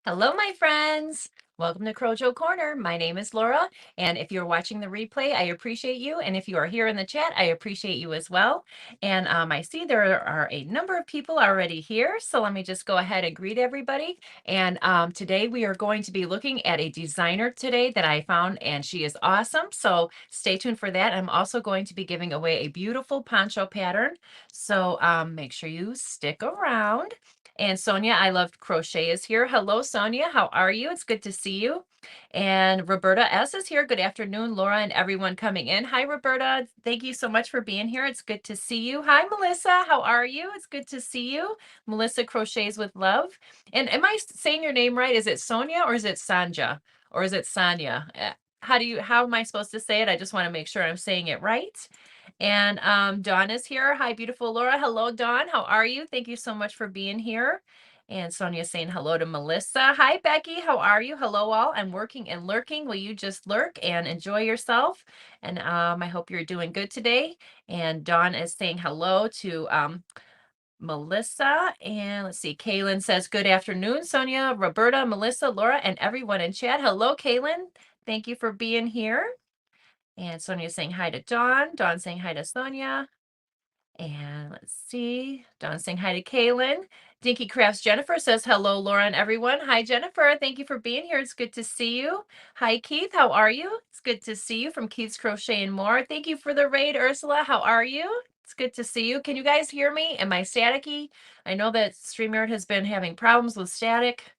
Hello, my friends. Welcome to Crojo Corner. My name is Laura, and if you're watching the replay, I appreciate you. And if you are here in the chat, I appreciate you as well. And I see there are a number of people already here, so let me just go ahead and greet everybody. And today we are going to be looking at a designer today that I found, and she is awesome. So stay tuned for that. I'm also going to be giving away a beautiful poncho pattern, so make sure you stick around. And Sonia, I Love Crochet is here. Hello, Sonia. How are you? It's good to see you. And Roberta S is here. Good afternoon, Laura and everyone coming in. Hi, Roberta. Thank you so much for being here. It's good to see you. Hi, Melissa. How are you? It's good to see you. Melissa Crochets with Love. And am I saying your name right? Is it Sonia or is it Sanja? Or is it Sanya? How am I supposed to say it? I just want to make sure I'm saying it right. And Dawn is here. Hi, beautiful Laura. Hello, Dawn. How are you? Thank you so much for being here. And Sonia's saying hello to Melissa. Hi, Becky. How are you? Hello, all. I'm working and lurking. Will you just lurk and enjoy yourself? And I hope you're doing good today. And Dawn is saying hello to Melissa. And let's see, Kaylin says, good afternoon, Sonia, Roberta, Melissa, Laura, and everyone in chat. Hello, Kaylin. Thank you for being here. And Sonia's saying hi to Dawn. Dawn saying hi to Sonia. And let's see. Dawn saying hi to Kaylin. Dinky Crafts Jennifer says hello, Laura and everyone. Hi, Jennifer. Thank you for being here. It's good to see you. Hi, Keith. How are you? It's good to see you from Keith's Crochet and More. Thank you for the raid, Ursula. How are you? It's good to see you. Can you guys hear me? Am I staticky? I know that StreamYard has been having problems with static.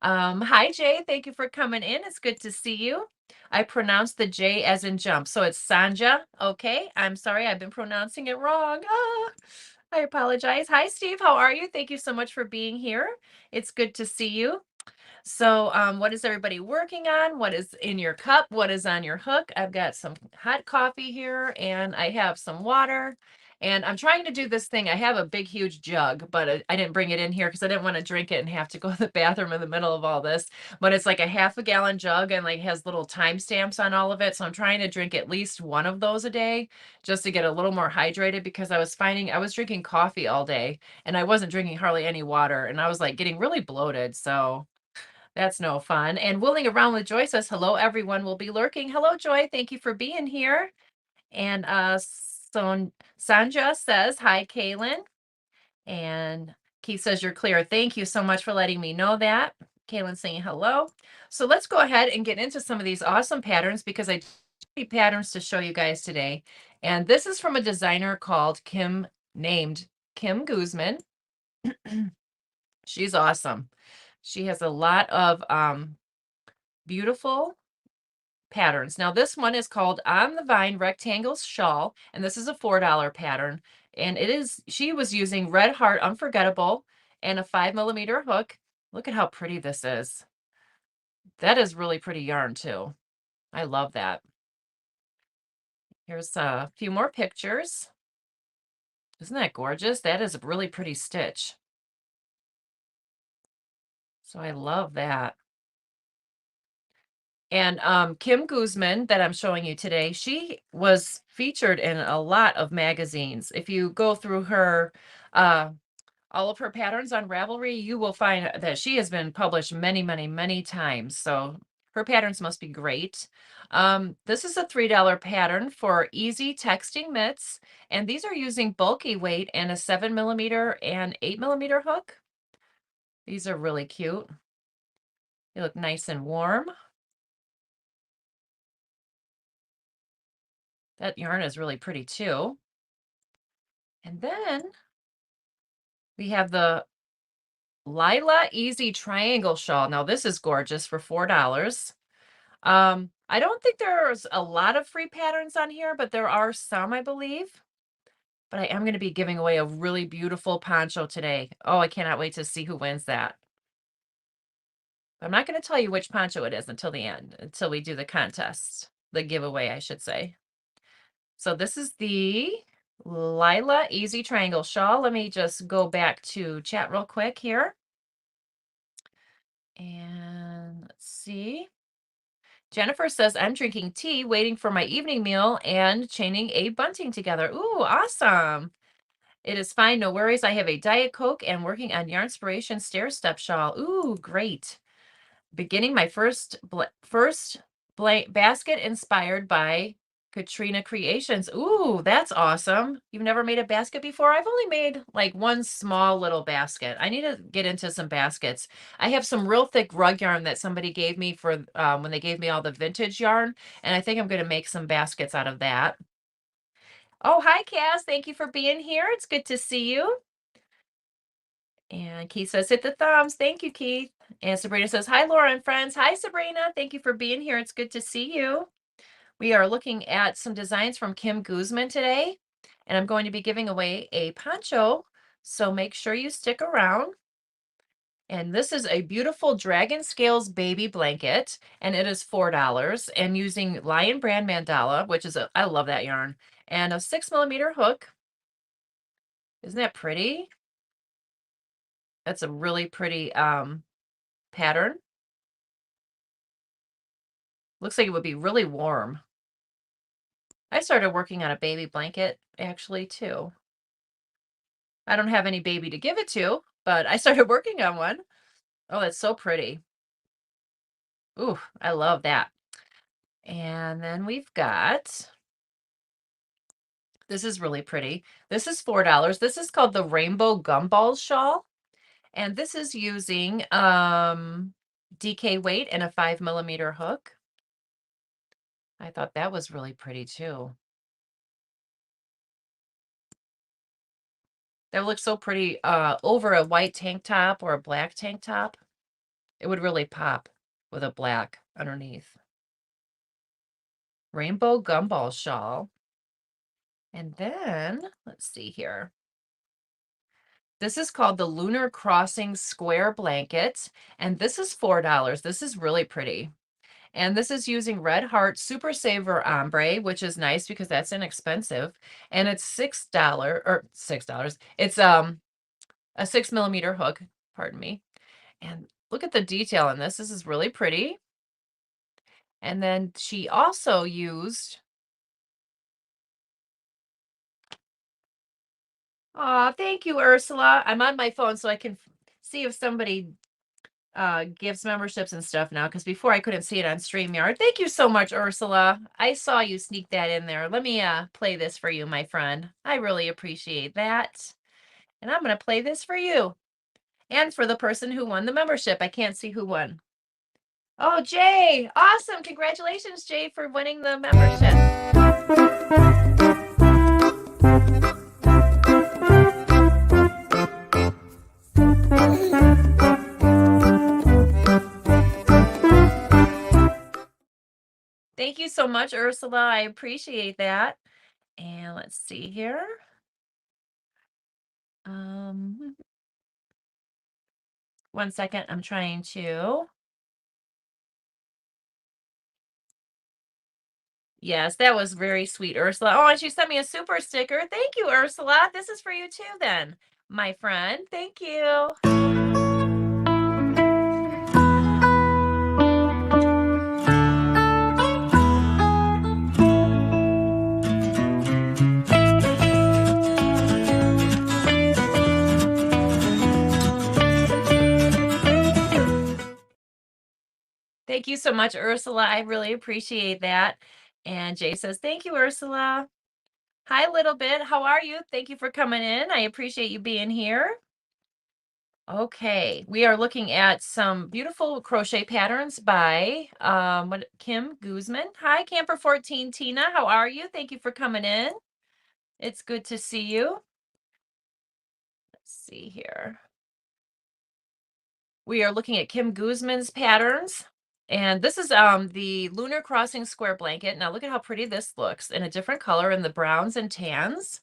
Hi, Jay. Thank you for coming in. It's good to see you. I pronounced the J as in jump. So it's Sanja. Okay. I'm sorry. I've been pronouncing it wrong. I apologize. Hi, Steve. How are you? Thank you so much for being here. It's good to see you. So what is everybody working on? What is in your cup? What is on your hook? I've got some hot coffee here and I have some water. And I'm trying to do this thing. I have a big, huge jug, but I didn't bring it in here because I didn't want to drink it and have to go to the bathroom in the middle of all this. But it's like a half-a-gallon jug and like has little timestamps on all of it. So I'm trying to drink at least one of those a day just to get a little more hydrated because I was finding I was drinking coffee all day and I wasn't drinking hardly any water and I was like getting really bloated. So that's no fun. And Willing Around with Joy says, hello, everyone will be lurking. Hello, Joy. Thank you for being here. And Sanja says, hi, Kaylin. And Keith says, you're clear. Thank you so much for letting me know that. Kaylin saying hello. So let's go ahead and get into some of these awesome patterns because I have patterns to show you guys today. And this is from a designer called named Kim Guzman. She's awesome. She has a lot of beautiful patterns. Now this one is called On the Vine Rectangle Shawl, and this is a $4 pattern. And she was using Red Heart Unforgettable and a 5mm hook. Look at how pretty this is. That is really pretty yarn too. I love that. Here's a few more pictures. Isn't that gorgeous? That is a really pretty stitch. So I love that. And Kim Guzman that I'm showing you today, she was featured in a lot of magazines. If you go through her, all of her patterns on Ravelry, you will find that she has been published many, many, many times. So her patterns must be great. This is a $3 pattern for easy texting mitts. And these are using bulky weight and a 7mm and 8mm hook. These are really cute. They look nice and warm. That yarn is really pretty too. And then we have the Lila Easy Triangle Shawl. Now this is gorgeous for $4. I don't think there's a lot of free patterns on here, but there are some, I believe. But I am going to be giving away a really beautiful poncho today. Oh, I cannot wait to see who wins that. I'm not going to tell you which poncho it is until the end, until we do the contest, the giveaway, I should say. So this is the Lila Easy Triangle Shawl. Let me just go back to chat real quick here. And let's see. Jennifer says, I'm drinking tea, waiting for my evening meal, and chaining a bunting together. Ooh, awesome. It is fine. No worries. I have a Diet Coke and working on Yarnspiration Stair Step Shawl. Ooh, great. Beginning my first basket inspired by Katrina Creations. Ooh, that's awesome. You've never made a basket before? I've only made like one small little basket. I need to get into some baskets. I have some real thick rug yarn that somebody gave me for when they gave me all the vintage yarn, and I think I'm going to make some baskets out of that. Oh, hi, Cass. Thank you for being here. It's good to see you. And Keith says, hit the thumbs. Thank you, Keith. And Sabrina says, hi, Laura and friends. Hi, Sabrina. Thank you for being here. It's good to see you. We are looking at some designs from Kim Guzman today, and I'm going to be giving away a poncho, so make sure you stick around. And this is a beautiful Dragon Scales baby blanket, and it is $4, and using Lion Brand Mandala, which is I love that yarn, and a 6mm hook. Isn't that pretty? That's a really pretty pattern. Looks like it would be really warm. I started working on a baby blanket actually too. I don't have any baby to give it to, but I started working on one. Oh, that's so pretty. Ooh, I love that. And then we've got, this is really pretty. This is $4. This is called the Rainbow Gumballs Shawl. And this is using DK weight and a 5mm hook. I thought that was really pretty too. That looks so pretty over a white tank top or a black tank top. It would really pop with a black underneath. Rainbow Gumball Shawl. And then, let's see here. This is called the Lunar Crossing Square Blanket, and this is $4. This is really pretty. And this is using Red Heart Super Saver Ombre, which is nice because that's inexpensive. And it's $6 or $6. It's a 6mm hook, pardon me. And look at the detail in this. This is really pretty. And then she also used, oh, thank you, Ursula. I'm on my phone so I can see if somebody gives memberships and stuff now, because before I couldn't see it on StreamYard. Thank you so much, Ursula. I saw you sneak that in there. Let me play this for you, my friend. I really appreciate that. And I'm going to play this for you. And for the person who won the membership. I can't see who won. Oh, Jay. Awesome. Congratulations, Jay, for winning the membership. Thank you so much, Ursula. I appreciate that. And let's see here. One second. I'm trying to. Yes, that was very sweet, Ursula. Oh, and she sent me a super sticker. Thank you, Ursula. This is for you too, then, my friend. Thank you. Thank you so much, Ursula. I really appreciate that. And Jay says, thank you, Ursula. Hi, Little Bit. How are you? Thank you for coming in. I appreciate you being here. Okay, we are looking at some beautiful crochet patterns by Kim Guzman. Hi, Camper 14 Tina. How are you? Thank you for coming in. It's good to see you. Let's see here. We are looking at Kim Guzman's patterns. And this is the Lunar Crossing Square Blanket. Now look at how pretty this looks in a different color in the browns and tans.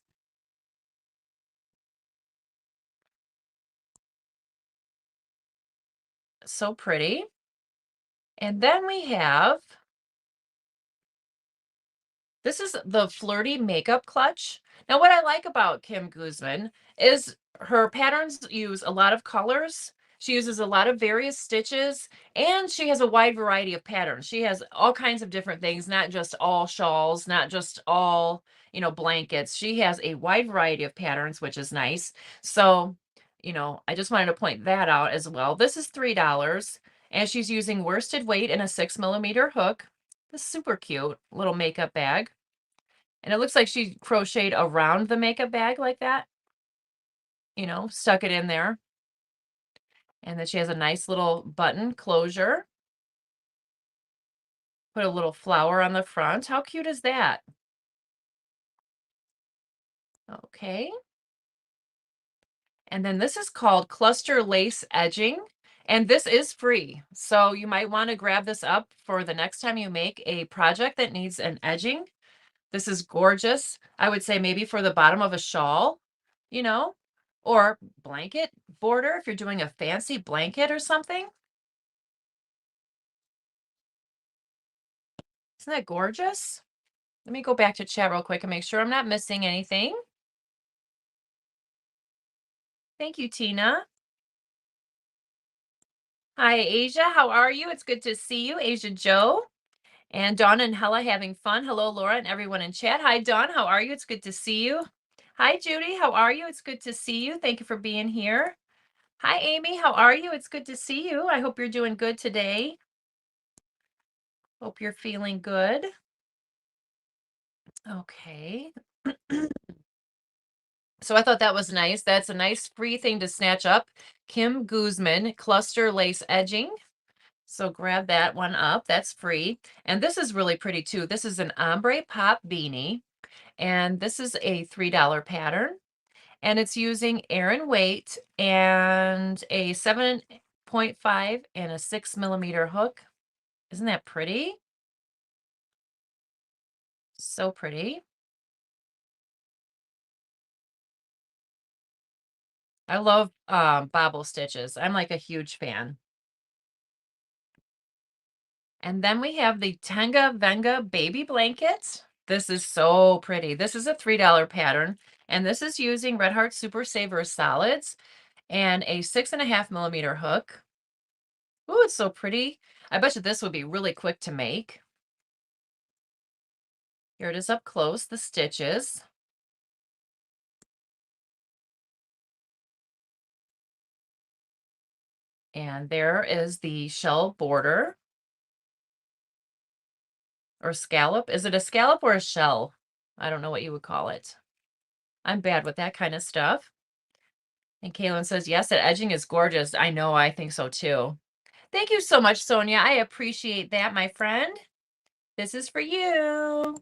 So pretty. And then we have, this is the Flirty Makeup Clutch. Now, what I like about Kim Guzman is her patterns use a lot of colors. She uses a lot of various stitches, and she has a wide variety of patterns. She has all kinds of different things, not just all shawls, not just all, blankets. She has a wide variety of patterns, which is nice. So, I just wanted to point that out as well. This is $3, and she's using worsted weight and a 6mm hook. This is super cute little makeup bag. And it looks like she crocheted around the makeup bag like that, stuck it in there. And then she has a nice little button closure. Put a little flower on the front. How cute is that? Okay. And then this is called Cluster Lace Edging. And this is free. So you might want to grab this up for the next time you make a project that needs an edging. This is gorgeous. I would say maybe for the bottom of a shawl, or blanket border if you're doing a fancy blanket or something. Isn't that gorgeous? Let me go back to chat real quick and make sure I'm not missing anything. Thank you, Tina. Hi, Asia. How are you? It's good to see you, Asia Joe. And Dawn and Hella having fun. Hello, Laura and everyone in chat. Hi, Dawn. How are you? It's good to see you. Hi, Judy. How are you? It's good to see you. Thank you for being here. Hi, Amy. How are you? It's good to see you. I hope you're doing good today. Hope you're feeling good. Okay. So I thought that was nice. That's a nice free thing to snatch up. Kim Guzman Cluster Lace Edging. So grab that one up. That's free. And this is really pretty too. This is an ombre pop beanie. And this is a $3 pattern. And it's using Aran weight and a 7.5 and a 6mm hook. Isn't that pretty? So pretty. I love bobble stitches. I'm like a huge fan. And then we have the Tenga Venga baby blanket. This is so pretty. This is a $3 pattern, and this is using Red Heart Super Saver solids and a 6.5mm hook. Ooh, it's so pretty. I bet you this would be really quick to make. Here it is up close, the stitches. And there is the shell border. Or scallop. Is it a scallop or a shell? I don't know what you would call it. I'm bad with that kind of stuff. And Kaylin says, yes, that edging is gorgeous. I know, I think so too. Thank you so much, Sonia. I appreciate that, my friend. This is for you.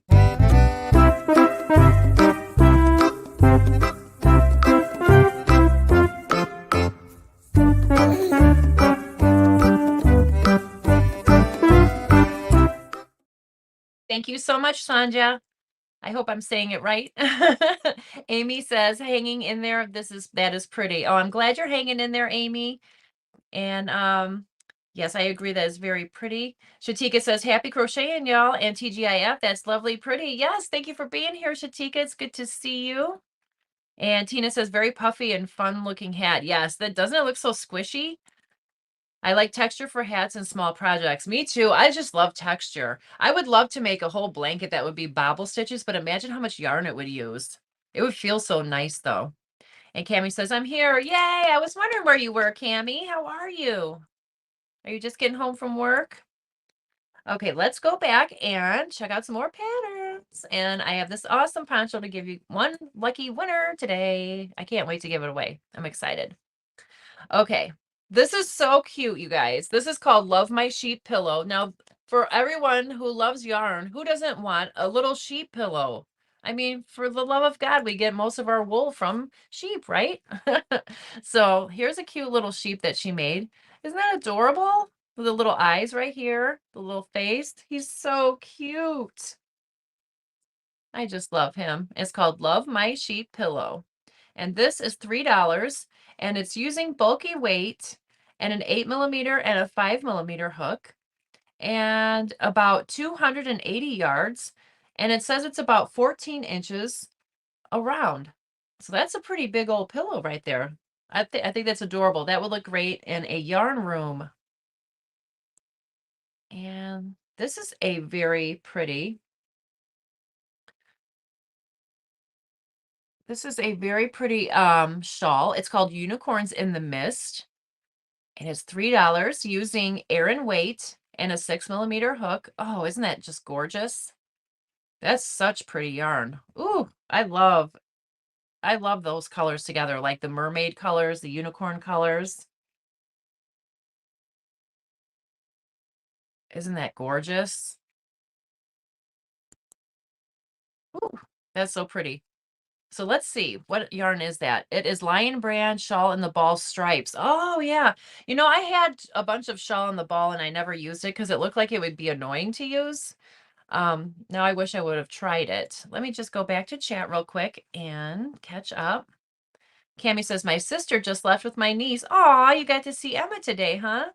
Thank you so much, Sanja. I hope I'm saying it right. Amy says, hanging in there. That is pretty. Oh, I'm glad you're hanging in there, Amy. And yes, I agree. That is very pretty. Shatika says, happy crocheting, y'all. And TGIF, that's lovely, pretty. Yes, thank you for being here, Shatika. It's good to see you. And Tina says, very puffy and fun looking hat. Yes, that doesn't it look so squishy? I like texture for hats and small projects. Me too. I just love texture. I would love to make a whole blanket that would be bobble stitches, but imagine how much yarn it would use. It would feel so nice though. And Cami says, I'm here. Yay. I was wondering where you were, Cami. How are you? Are you just getting home from work? Okay, let's go back and check out some more patterns. And I have this awesome poncho to give you one lucky winner today. I can't wait to give it away. I'm excited. Okay, this is so cute, you guys. This is called Love My Sheep Pillow. Now, for everyone who loves yarn, who doesn't want a little sheep pillow? I mean, for the love of God, we get most of our wool from sheep, right? So here's a cute little sheep that she made. Isn't that adorable? With the little eyes right here, the little face. He's so cute. I just love him. It's called Love My Sheep Pillow. And this is $3, and it's using bulky weight and an 8mm and a 5mm hook, and about 280 yards. And it says it's about 14 inches around. So that's a pretty big old pillow right there. I think that's adorable. That would look great in a yarn room. And this is a very pretty, shawl. It's called Unicorns in the Mist. And it's $3 using Aran weight and a 6mm hook. Oh, isn't that just gorgeous? That's such pretty yarn. Ooh, I love those colors together, like the mermaid colors, the unicorn colors. Isn't that gorgeous? Ooh, that's so pretty. So let's see, what yarn is that? It is Lion Brand Shawl in the Ball Stripes. Oh, yeah. You know, I had a bunch of Shawl in the Ball and I never used it because it looked like it would be annoying to use. Now I wish I would have tried it. Let me just go back to chat real quick and catch up. Cami says, my sister just left with my niece. Aw, you got to see Emma today, huh?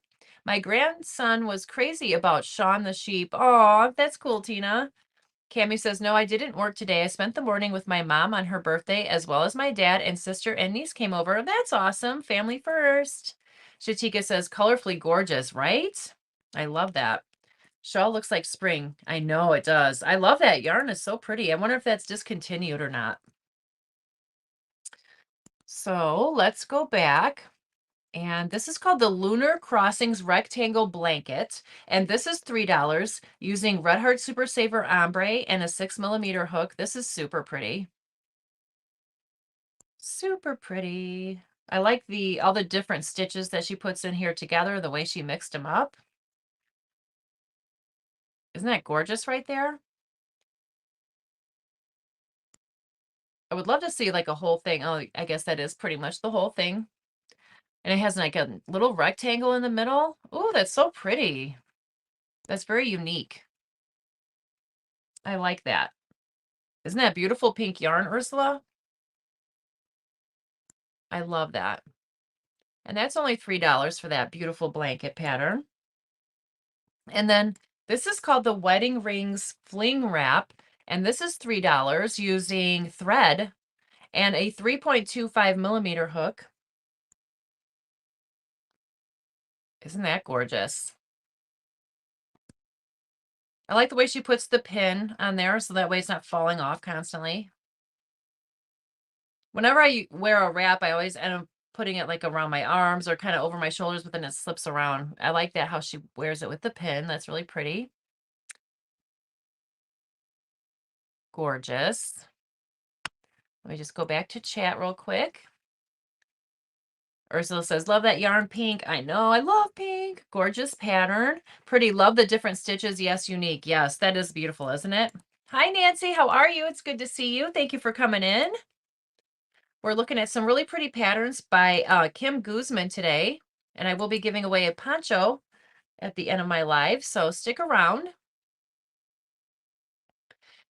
My grandson was crazy about Shaun the sheep. Aw, that's cool, Tina. Cami says, no, I didn't work today. I spent the morning with my mom on her birthday, as well as my dad and sister and niece came over. That's awesome. Family first. Shatika says, colorfully gorgeous, right? I love that. Shawl looks like spring. I know it does. I love that yarn. Is so pretty. I wonder if that's discontinued or not. So let's go back. And this is called the Lunar Crossings Rectangle Blanket. And this is $3 using Red Heart Super Saver Ombre and a 6mm hook. This is super pretty. Super pretty. I like all the different stitches that she puts in here together, the way she mixed them up. Isn't that gorgeous right there? I would love to see like a whole thing. Oh, I guess that is pretty much the whole thing. And it has like a little rectangle in the middle. Oh, that's so pretty. That's very unique. I like that. Isn't that beautiful pink yarn, Ursula? I love that. And that's only $3 for that beautiful blanket pattern. And then this is called the Wedding Rings Fling Wrap. And this is $3 using thread and a 3.25mm hook. Isn't that gorgeous? I like the way she puts the pin on there so that way it's not falling off constantly. Whenever I wear a wrap, I always end up putting it like around my arms or kind of over my shoulders, but then it slips around. I like that how she wears it with the pin. That's really pretty. Gorgeous. Let me just go back to chat real quick. Ursula says, love that yarn pink. I know, I love pink. Gorgeous pattern. Pretty, love the different stitches. Yes, unique. Yes, that is beautiful, isn't it? Hi, Nancy. How are you? It's good to see you. Thank you for coming in. We're looking at some really pretty patterns by Kim Guzman today. And I will be giving away a poncho at the end of my live, so stick around.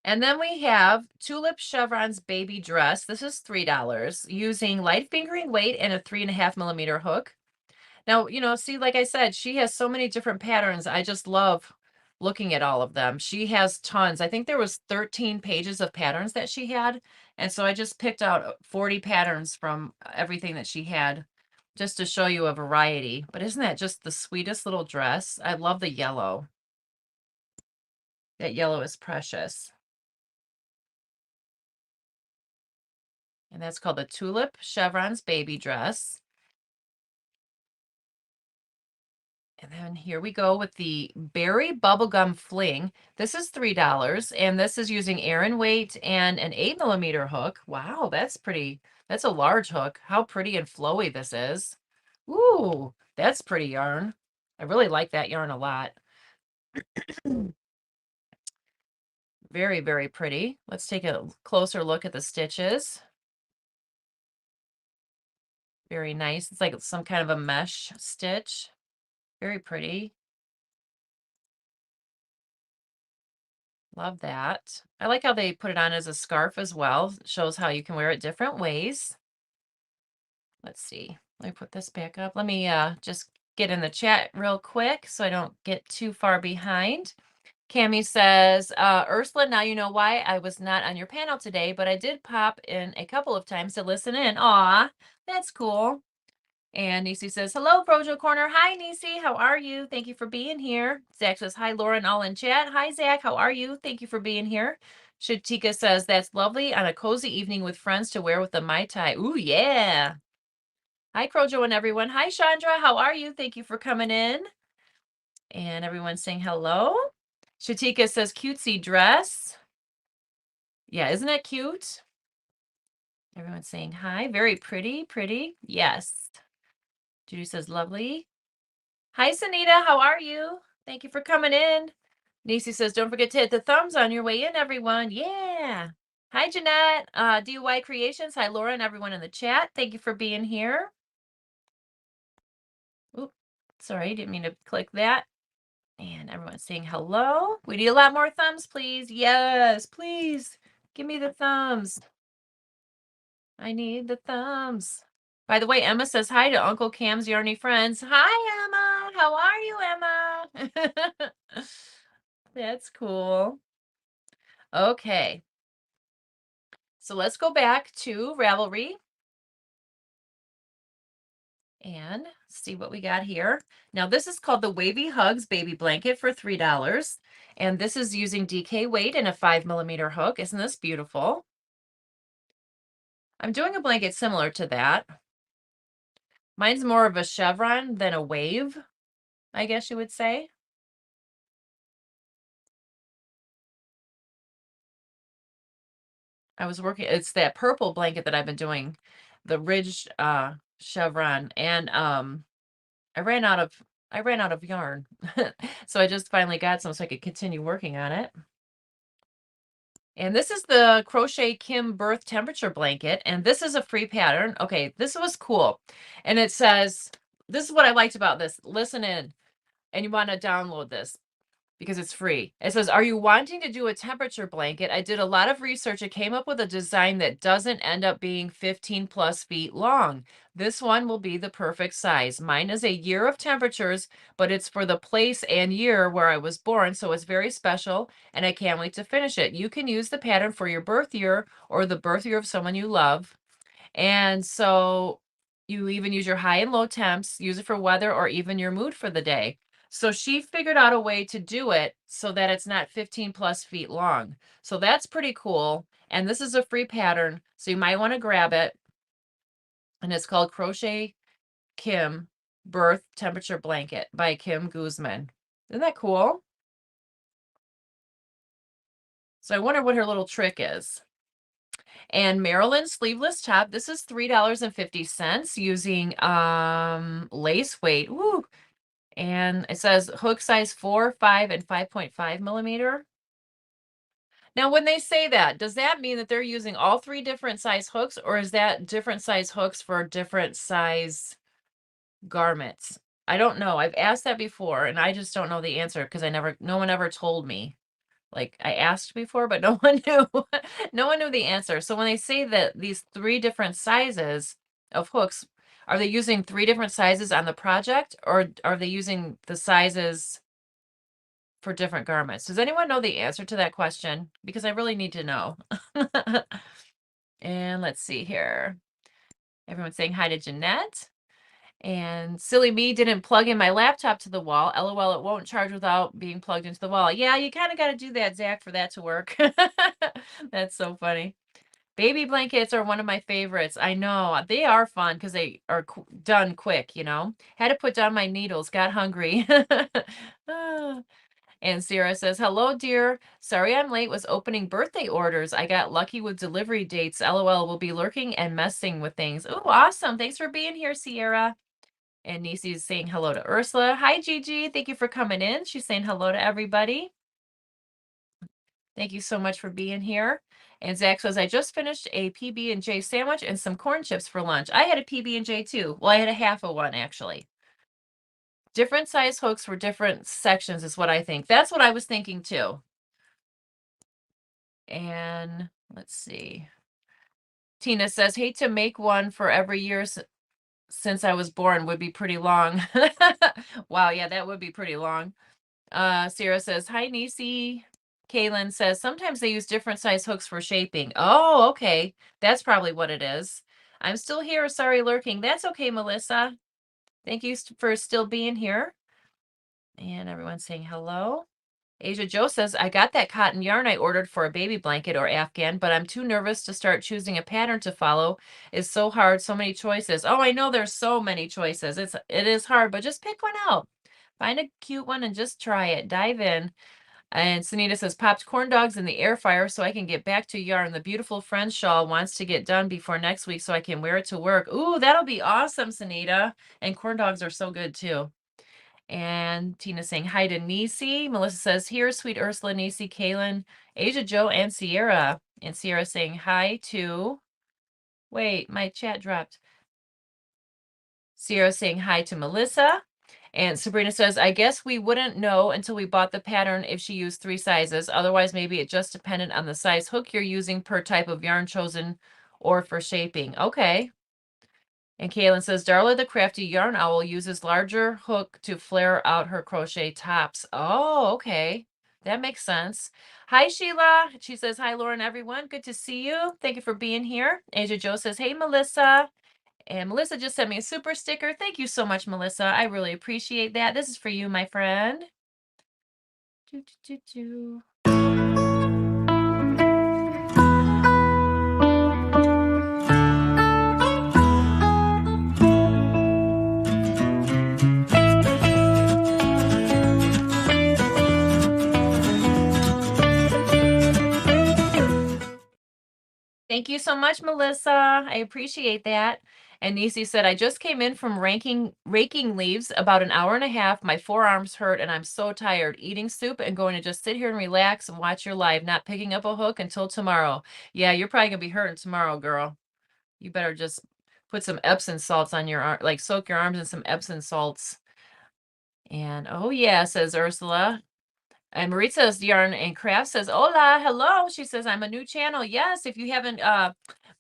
And then we have Tulip Chevron's baby dress. This is $3 using light fingering weight and a 3.5mm hook. Now, you know, see, like I said, she has so many different patterns. I just love looking at all of them. She has tons. I think there was 13 pages of patterns that she had. And so I just picked out 40 patterns from everything that she had just to show you a variety. But isn't that just the sweetest little dress? I love the yellow. That yellow is precious. And that's called the Tulip Chevron's baby dress. And then here we go with the Berry Bubblegum Fling. This is $3, and this is using Aran weight and an 8mm hook. Wow, that's pretty. That's a large hook. How pretty and flowy this is. Ooh, that's pretty yarn. I really like that yarn a lot. Very, very pretty. Let's take a closer look at the stitches. Very nice. It's like some kind of a mesh stitch. Very pretty. Love that. I like how they put it on as a scarf as well. It shows how you can wear it different ways. Let's see. Let me put this back up. Let me just get in the chat real quick so I don't get too far behind. Cami says, Ursula, now you know why I was not on your panel today, but I did pop in a couple of times to listen in. Aw, that's cool. And Nisi says, hello, Crojo Corner. Hi, Nisi. How are you? Thank you for being here. Zach says, hi, Lauren, all in chat. Hi, Zach. How are you? Thank you for being here. Shatika says, that's lovely on a cozy evening with friends to wear with the Mai Tai. Ooh, yeah. Hi, Crojo and everyone. Hi, Chandra. How are you? Thank you for coming in. And everyone's saying hello. Shatika says, cutesy dress. Yeah, isn't it cute? Everyone's saying hi. Very pretty, pretty. Yes. Judy says, lovely. Hi, Sunita. How are you? Thank you for coming in. Nisi says, don't forget to hit the thumbs on your way in, everyone. Yeah. Hi, Jeanette. DIY Creations. Hi, Laura and everyone in the chat. Thank you for being here. Oop, sorry, didn't mean to click that. And everyone's saying hello. We need a lot more thumbs, please. Yes, please. Give me the thumbs. I need the thumbs. By the way, Emma says hi to Uncle Cam's Yarny Friends. Hi, Emma. How are you, Emma? That's cool. Okay. So let's go back to Ravelry and see what we got here. Now, this is called the Wavy Hugs Baby Blanket for $3. And this is using DK weight and a 5mm hook. Isn't this beautiful? I'm doing a blanket similar to that. Mine's more of a chevron than a wave, I guess you would say. I was working, it's that purple blanket that I've been doing, the ridged chevron, and I ran out of yarn. So I just finally got some so I could continue working on it. And this is the Crochet Kim Birth Temperature Blanket, and this is a free pattern. Okay, this was cool. And it says, this is what I liked about this. Listen in, and you want to download this because it's free. It says, are you wanting to do a temperature blanket? I did a lot of research. I came up with a design that doesn't end up being 15 plus feet long. This one will be the perfect size. Mine is a year of temperatures, but it's for the place and year where I was born. So it's very special and I can't wait to finish it. You can use the pattern for your birth year or the birth year of someone you love. And so you even use your high and low temps, use it for weather or even your mood for the day. So she figured out a way to do it so that it's not 15 plus feet long. So that's pretty cool. And this is a free pattern, so you might want to grab it. And it's called Crochet Kim Birth Temperature Blanket by Kim Guzman. Isn't that cool? So I wonder what her little trick is. And Maryland sleeveless top. This is $3.50 using lace weight. Woo. And it says hook size 4, 5, and 5.5mm. Now, when they say that, does that mean that they're using all 3 different size hooks, or is that different size hooks for different size garments? I don't know. I've asked that before, and I just don't know the answer because no one ever told me. Like I asked before, but no one knew. No one knew the answer. So when they say that these 3 different sizes of hooks, are they using 3 different sizes on the project, or are they using the sizes for different garments? Does anyone know the answer to that question? Because I really need to know. And let's see here. Everyone's saying hi to Jeanette. And silly me didn't plug in my laptop to the wall. LOL, it won't charge without being plugged into the wall. Yeah, you kind of got to do that, Zach, for that to work. That's so funny. Baby blankets are one of my favorites. I know. They are fun because they are done quick, you know. Had to put down my needles. Got hungry. Ah. And Sarah says, hello, dear. Sorry I'm late. Was opening birthday orders. I got lucky with delivery dates. LOL, will be lurking and messing with things. Oh, awesome. Thanks for being here, Sierra. And Nisi's saying hello to Ursula. Hi, Gigi. Thank you for coming in. She's saying hello to everybody. Thank you so much for being here. And Zach says, I just finished a PB&J sandwich and some corn chips for lunch. I had a PB&J too. Well, I had a half of one, actually. Different size hooks for different sections is what I think. That's what I was thinking too. And let's see. Tina says, hate to make one for every year since I was born would be pretty long. Wow, yeah, that would be pretty long. Sarah says, hi, Nisi. Kaylin says, sometimes they use different size hooks for shaping. Oh, okay. That's probably what it is. I'm still here. Sorry, lurking. That's okay, Melissa. Thank you for still being here. And everyone's saying hello. Asia Joe says, I got that cotton yarn I ordered for a baby blanket or Afghan, but I'm too nervous to start choosing a pattern to follow. It's so hard, so many choices. Oh, I know there's so many choices. It is hard, but just pick one out. Find a cute one and just try it. Dive in. And Sunita says, popped corn dogs in the air fryer so I can get back to yarn. The beautiful friend shawl wants to get done before next week so I can wear it to work. Ooh, that'll be awesome, Sunita. And corn dogs are so good too. And Tina saying hi to Nisi. Melissa says, here, sweet Ursula, Nisi, Kaylin, Asia Joe, and Sierra. And Sierra saying hi to, wait, my chat dropped. Sierra saying hi to Melissa. And Sabrina says, I guess we wouldn't know until we bought the pattern if she used 3 sizes. Otherwise, maybe it just depended on the size hook you're using per type of yarn chosen or for shaping. Okay. And Kaylin says, Darla the crafty yarn owl uses larger hook to flare out her crochet tops. Oh, okay. That makes sense. Hi, Sheila. She says, hi, Lauren, everyone. Good to see you. Thank you for being here. Asia Joe says, hey, Melissa. And Melissa just sent me a super sticker. Thank you so much, Melissa. I really appreciate that. This is for you, my friend. Doo, doo, doo, doo. Thank you so much, Melissa. I appreciate that. And Nisi said, I just came in from raking leaves about an hour and a half. My forearms hurt and I'm so tired. Eating soup and going to just sit here and relax and watch your live, not picking up a hook until tomorrow. Yeah, you're probably going to be hurting tomorrow, girl. You better just put some Epsom salts on your arm, like soak your arms in some Epsom salts. And oh yeah, says Ursula. And Maritza's Yarn and Craft says, hola, hello. She says, I'm a new channel. Yes, if you haven't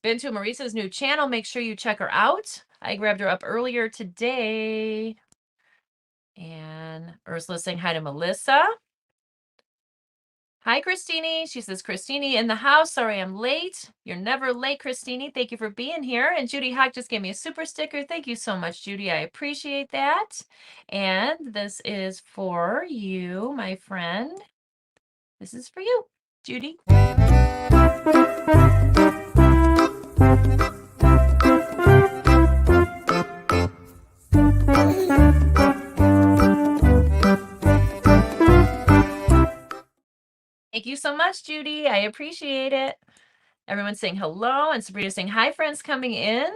been to Maritza's new channel, make sure you check her out. I grabbed her up earlier today. And Ursula's saying hi to Melissa. Hi, Christine. She says, Christine in the house. Sorry, I'm late. You're never late, Christine. Thank you for being here. And Judy Hawk just gave me a super sticker. Thank you so much, Judy. I appreciate that. And this is for you, my friend. This is for you, Judy. Thank you so much, Judy. I appreciate it. Everyone's saying hello, and Sabrina's saying hi, friends coming in.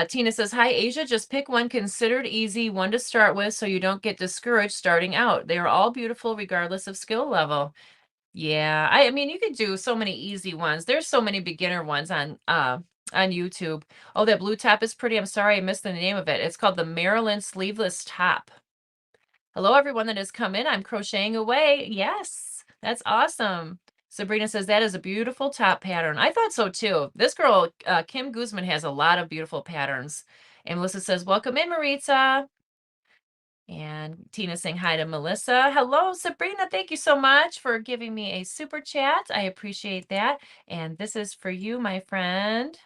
Tina says, hi, Asia. Just pick one considered easy, one to start with so you don't get discouraged starting out. They are all beautiful regardless of skill level. Yeah, I mean, you could do so many easy ones. There's so many beginner ones on YouTube. Oh, that blue top is pretty. I'm sorry I missed the name of it. It's called the Maryland Sleeveless Top. Hello, everyone that has come in. I'm crocheting away. Yes, that's awesome. Sabrina says that is a beautiful top pattern. I thought so too. This girl, Kim Guzman, has a lot of beautiful patterns. And Melissa says, welcome in, Maritza. And Tina saying hi to Melissa. Hello, Sabrina. Thank you so much for giving me a super chat. I appreciate that. And this is for you, my friend.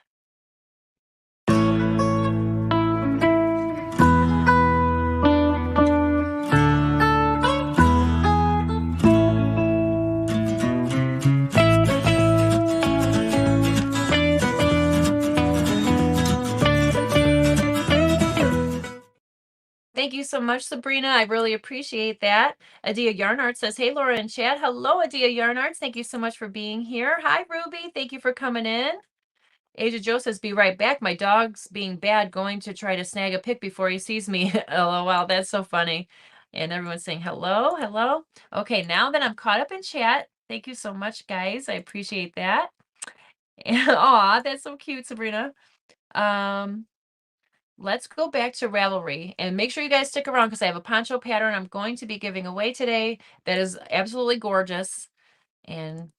Thank you so much, Sabrina. I really appreciate that. Adia Yarn Art says, hey, Laura and Chad. Hello, Adia Yarn Arts. Thank you so much for being here. Hi, Ruby. Thank you for coming in. Asia Joe says, be right back. My dog's being bad, going to try to snag a pic before he sees me. LOL, that's so funny. And everyone's saying hello, hello. Okay, now that I'm caught up in chat, thank you so much, guys. I appreciate that. Aw, that's so cute, Sabrina. Let's go back to Ravelry and make sure you guys stick around because I have a poncho pattern I'm going to be giving away today that is absolutely gorgeous. And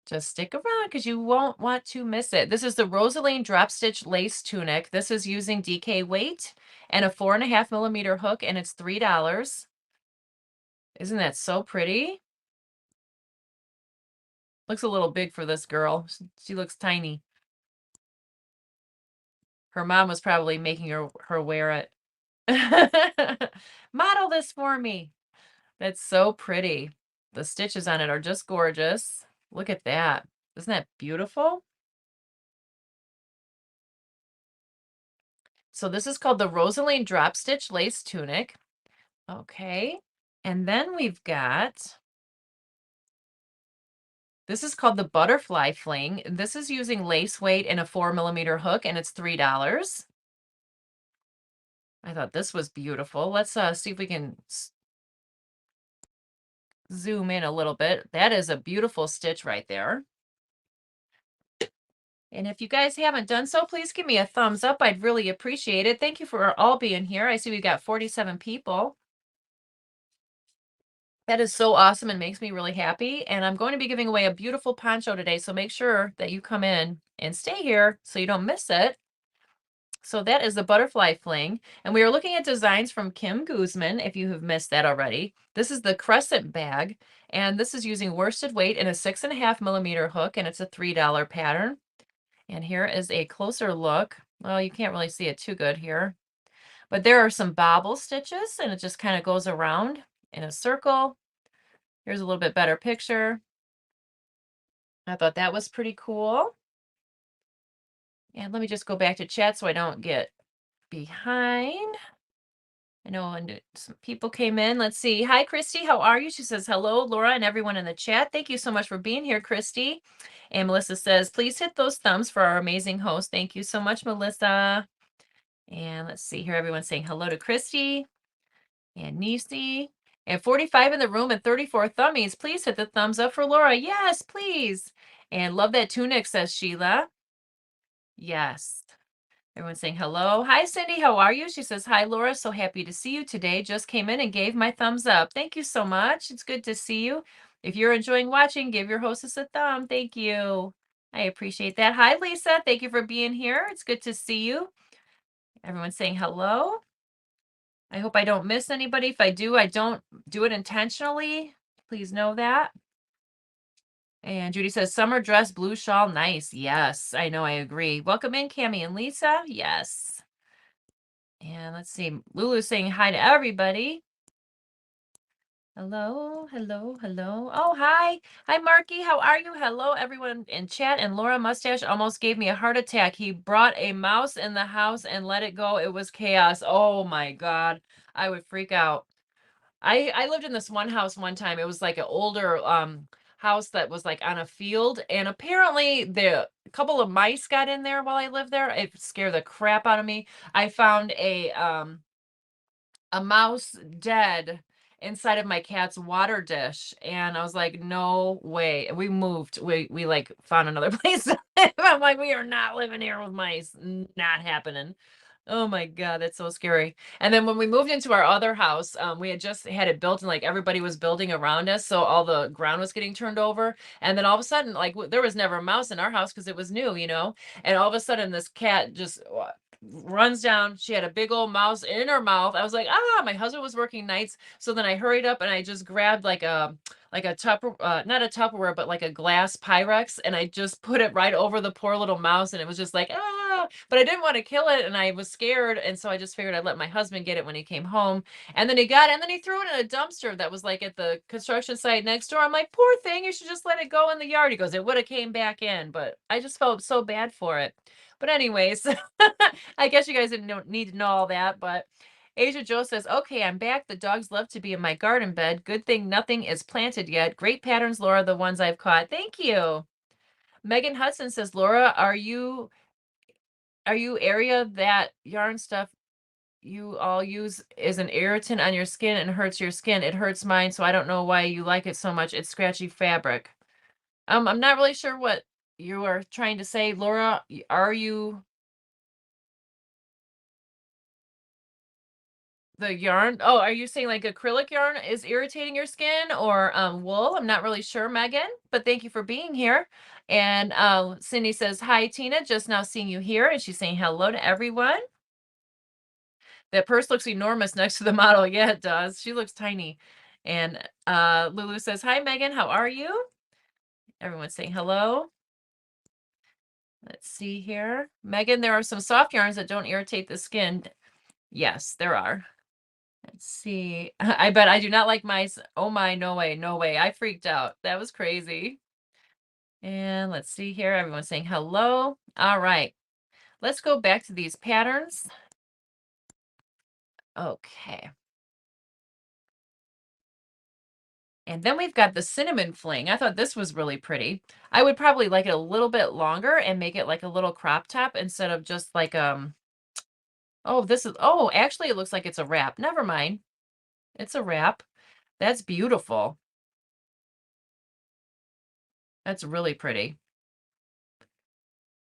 Just stick around because you won't want to miss it. This is the Rosaline Drop Stitch Lace Tunic. This is using DK weight and a 4.5mm hook, and it's $3. Isn't that so pretty? Looks a little big for this girl. She looks tiny. Her mom was probably making her wear it. Model this for me. That's so pretty. The stitches on it are just gorgeous. Look at that. Isn't that beautiful? So this is called the Rosaline Drop Stitch Lace Tunic. Okay. And then we've got, this is called the Butterfly Fling. This is using lace weight and a 4mm hook, and it's $3. I thought this was beautiful. Let's see if we can zoom in a little bit. That is a beautiful stitch right there. And if you guys haven't done so, please give me a thumbs up. I'd really appreciate it. Thank you for all being here. I see we've got 47 people. That is so awesome and makes me really happy. And I'm going to be giving away a beautiful poncho today, so make sure that you come in and stay here so you don't miss it. So that is the Butterfly Fling. And we are looking at designs from Kim Guzman, if you have missed that already. This is the Crescent bag, and this is using worsted weight and a 6.5mm hook, and it's a $3 pattern. And here is a closer look. Well, you can't really see it too good here, but there are some bobble stitches, and it just kind of goes around in a circle. Here's a little bit better picture. I thought that was pretty cool. And let me just go back to chat so I don't get behind. I know some people came in. Let's see. Hi, Christy. How are you? She says, hello, Laura, and everyone in the chat. Thank you so much for being here, Christy. And Melissa says, please hit those thumbs for our amazing host. Thank you so much, Melissa. And let's see here. Everyone's saying hello to Christy and Nisi. And 45 in the room and 34 thummies. Please hit the thumbs up for Laura. Yes, please. And love that tunic, says Sheila. Yes. Everyone's saying hello. Hi, Cindy. How are you? She says, hi, Laura. So happy to see you today. Just came in and gave my thumbs up. Thank you so much. It's good to see you. If you're enjoying watching, give your hostess a thumb. Thank you. I appreciate that. Hi, Lisa. Thank you for being here. It's good to see you. Everyone's saying hello. I hope I don't miss anybody. If I do, I don't do it intentionally. Please know that. And Judy says, summer dress, blue shawl, nice. Yes, I know, I agree. Welcome in, Cammie and Lisa. Yes. And let's see, Lulu's saying hi to everybody. Hello, hello, hello. Oh, hi. Hi, Marky. How are you? Hello, everyone in chat. And Laura Mustache almost gave me a heart attack. He brought a mouse in the house and let it go. It was chaos. Oh, my God. I would freak out. I lived in this one house one time. It was like an older house that was like on a field, and apparently a couple of mice got in there while I lived there. It scared the crap out of me. I found a mouse dead inside of my cat's water dish, and I was like, no way. We moved. We like found another place to live. I'm like, we are not living here with mice. Not happening. Oh my God, that's so scary. And then when we moved into our other house, we had just had it built, and like everybody was building around us, so all the ground was getting turned over. And then all of a sudden, like there was never a mouse in our house because it was new, you know. And all of a sudden, this cat just runs down. She had a big old mouse in her mouth. I was like, ah, my husband was working nights, so then I hurried up and I just grabbed like a not a Tupperware, but like a glass Pyrex, and I just put it right over the poor little mouse, and it was just like, ah, but I didn't want to kill it, and I was scared, and so I just figured I'd let my husband get it when he came home. And then he got it, and then he threw it in a dumpster that was like at the construction site next door. I'm like, poor thing, you should just let it go in the yard. He goes, it would have came back in, but I just felt so bad for it. But anyways, I guess you guys didn't need to know all that, but Asia Joe says, okay, I'm back. The dogs love to be in my garden bed. Good thing nothing is planted yet. Great patterns, Laura, the ones I've caught. Thank you. Megan Hudson says, Laura, are you area that yarn stuff you all use is an irritant on your skin and hurts your skin? It hurts mine, so I don't know why you like it so much. It's scratchy fabric. I'm not really sure what you are trying to say, Laura. Are you The yarn. Oh, are you saying like acrylic yarn is irritating your skin or wool? I'm not really sure, Megan, but thank you for being here. And Cindy says, hi, Tina, just now seeing you here. And she's saying hello to everyone. That purse looks enormous next to the model. Yeah, it does. She looks tiny. And Lulu says, hi, Megan, how are you? Everyone's saying hello. Let's see here. Megan, there are some soft yarns that don't irritate the skin. Yes, there are. Let's see. I bet I do not like mice. Oh my, no way, no way. I freaked out. That was crazy. And let's see here. Everyone's saying hello. All right. Let's go back to these patterns. Okay. And then we've got the cinnamon fling. I thought this was really pretty. I would probably like it a little bit longer and make it like a little crop top instead of just like, oh, actually it looks like it's a wrap. Never mind. It's a wrap. That's beautiful. That's really pretty.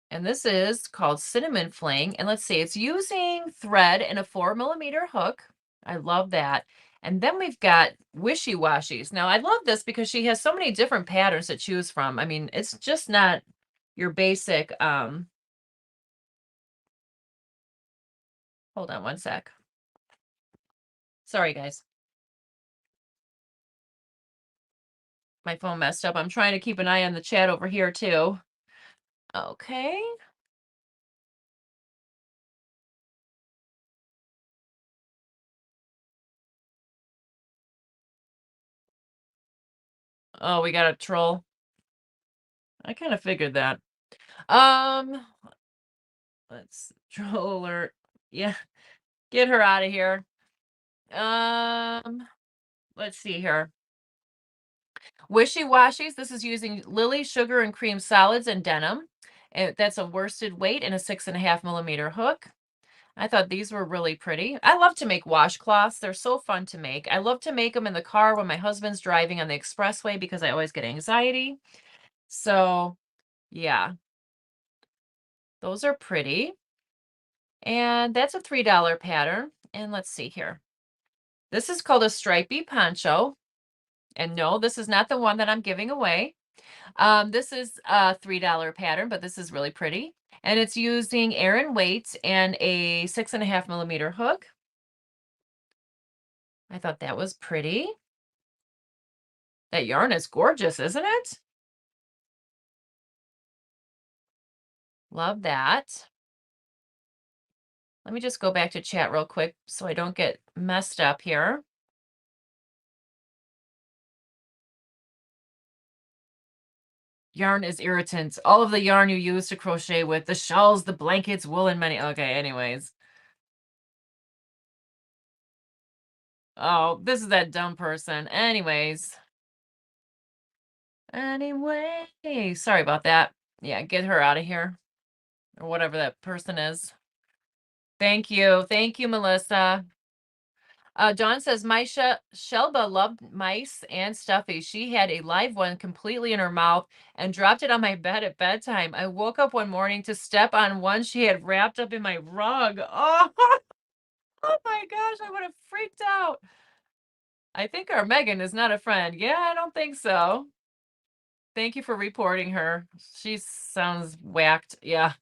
And this is called Cinnamon Fling. And let's see, it's using thread and a 4mm hook. I love that. And then we've got Wishy Washies. Now I love this because she has so many different patterns to choose from. I mean, it's just not your basic, hold on one sec. Sorry, guys. My phone messed up. I'm trying to keep an eye on the chat over here too. Okay. Oh, we got a troll. I kind of figured that. Let's troll alert. Yeah, get her out of here. Let's see here. Wishy Washies. This is using lily, sugar, and cream solids and denim. And that's a worsted weight and a 6.5mm hook. I thought these were really pretty. I love to make washcloths. They're so fun to make. I love to make them in the car when my husband's driving on the expressway because I always get anxiety. So, yeah, those are pretty. And that's a $3 pattern. And let's see here. This is called a stripy poncho. And no, this is not the one that I'm giving away. This is a $3 pattern, but this is really pretty. And it's using Aran weight and a 6.5mm hook. I thought that was pretty. That yarn is gorgeous, isn't it? Love that. Let me just go back to chat real quick so I don't get messed up here. Yarn is irritant. All of the yarn you use to crochet with, the shawls, the blankets, wool, and many. Okay, anyways. Oh, this is that dumb person. Anyways. Anyway, sorry about that. Yeah, get her out of here. Or whatever that person is. Thank you. Thank you, Melissa. Dawn says, my Shelba loved mice and stuffy. She had a live one completely in her mouth and dropped it on my bed at bedtime. I woke up one morning to step on one she had wrapped up in my rug. Oh, oh my gosh, I would have freaked out. I think our Megan is not a friend. Yeah, I don't think so. Thank you for reporting her. She sounds whacked. Yeah.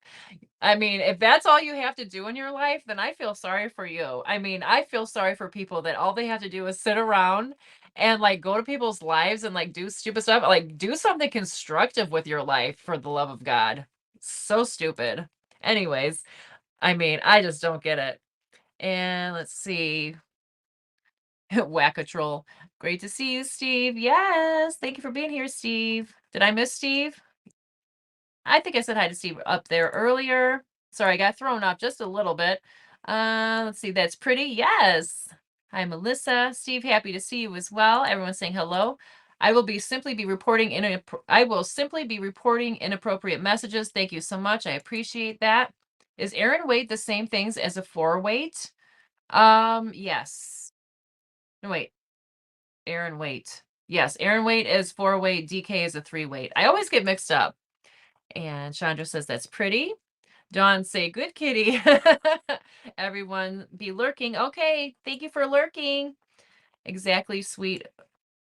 I mean, if that's all you have to do in your life, then I feel sorry for you. I mean, I feel sorry for people that all they have to do is sit around and like go to people's lives and like do stupid stuff. Like do something constructive with your life for the love of God. So stupid. Anyways, I mean, I just don't get it. And let's see. Whack-a-troll. Great to see you, Steve. Yes. Thank you for being here, Steve. Did I miss Steve? I think I said hi to Steve up there earlier. Sorry, I got thrown off just a little bit. Let's see. That's pretty. Yes. Hi, Melissa. Steve, happy to see you as well. Everyone's saying hello. I will simply be reporting inappropriate messages. Thank you so much. I appreciate that. Is Aran weight the same things as a 4 weight? Yes. No, wait. Aran weight. Yes, Aran weight is 4 weight. DK is a 3 weight. I always get mixed up. And Chandra says that's pretty. Dawn say, good kitty. Everyone be lurking. Okay, thank you for lurking. Exactly, sweet.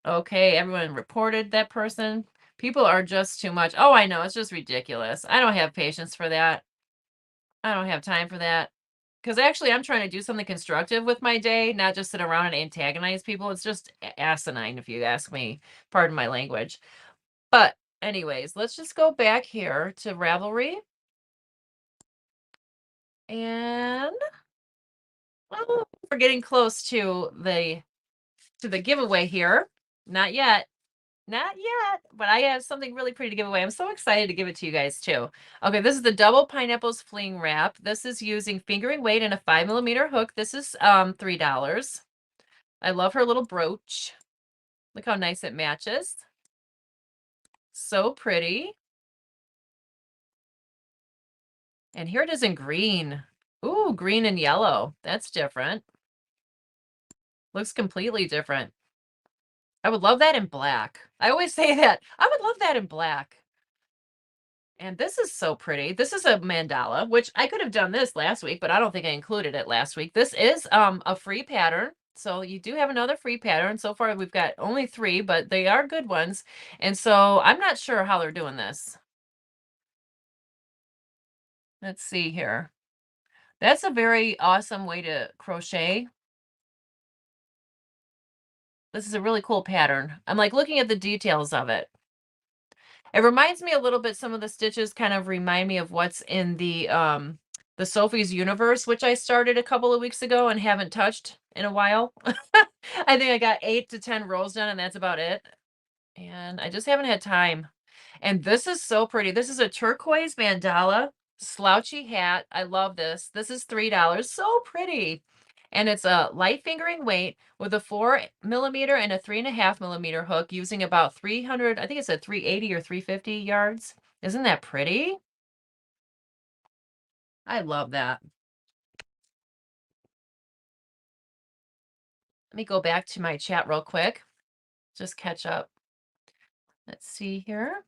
Okay, everyone reported that person. People are just too much. Oh, I know. It's just ridiculous. I don't have patience for that. I don't have time for that. Because actually, I'm trying to do something constructive with my day, not just sit around and antagonize people. It's just asinine, if you ask me. Pardon my language. But anyways, let's just go back here to Ravelry. And oh, we're getting close to the giveaway here. Not yet. Not yet, but I have something really pretty to give away. I'm so excited to give it to you guys too. Okay, this is the double pineapples fling wrap. This is using fingering weight and a 5mm hook. This is $3. I love her little brooch. Look how nice it matches. So pretty. And here it is in green. Ooh, green and yellow. That's different. Looks completely different. I would love that in black. I always say that. I would love that in black. And this is so pretty. This is a mandala, which I could have done this last week, but I don't think I included it last week. This is a free pattern. So you do have another free pattern. So far, we've got only 3, but they are good ones. And so I'm not sure how they're doing this. Let's see here. That's a very awesome way to crochet. This is a really cool pattern. I'm like looking at the details of it. It reminds me a little bit, some of the stitches kind of remind me of what's in the Sophie's Universe, which I started a couple of weeks ago and haven't touched in a while. I think I got 8 to 10 rows done and that's about it. And I just haven't had time. And this is so pretty. This is a turquoise mandala slouchy hat. I love this. This is $3. So pretty. And it's a light fingering weight with a 4mm and a 3.5mm hook using about 300, I think it's a 380 or 350 yards. Isn't that pretty? I love that. Let me go back to my chat real quick. Just catch up. Let's see here.